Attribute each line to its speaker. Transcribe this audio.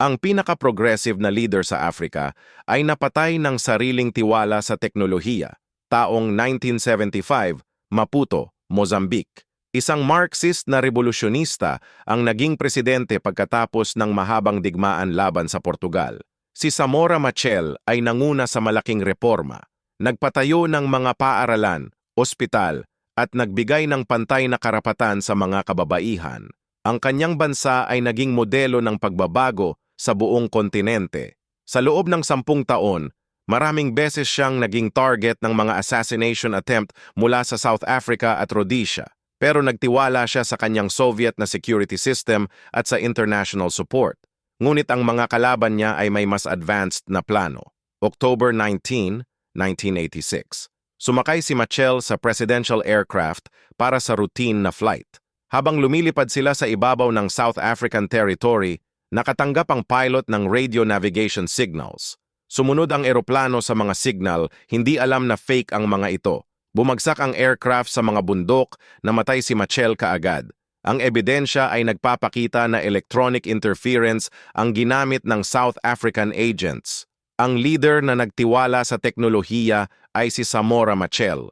Speaker 1: Ang pinaka-progressive na leader sa Africa ay napatay ng sariling tiwala sa teknolohiya taong 1975, Maputo, Mozambique. Isang Marxist na revolusyonista ang naging presidente pagkatapos ng mahabang digmaan laban sa Portugal. Si Samora Machel ay nanguna sa malaking reforma, nagpatayo ng mga paaralan, ospital, at nagbigay ng pantay na karapatan sa mga kababaihan. Ang kanyang bansa ay naging modelo ng pagbabago sa buong kontinente. Sa loob ng 10 taon, maraming beses siyang naging target ng mga assassination attempt mula sa South Africa at Rhodesia. Pero nagtiwala siya sa kanyang Soviet na security system at sa international support. Ngunit ang mga kalaban niya ay may mas advanced na plano. October 19, 1986. Sumakay si Machel sa presidential aircraft para sa routine na flight. Habang lumilipad sila sa ibabaw ng South African territory, nakatanggap ang pilot ng radio navigation signals. Sumunod ang eroplano sa mga signal, hindi alam na fake ang mga ito. Bumagsak ang aircraft sa mga bundok, namatay si Machel kaagad. Ang ebidensya ay nagpapakita na electronic interference ang ginamit ng South African agents. Ang leader na nagtiwala sa teknolohiya ay si Samora Machel.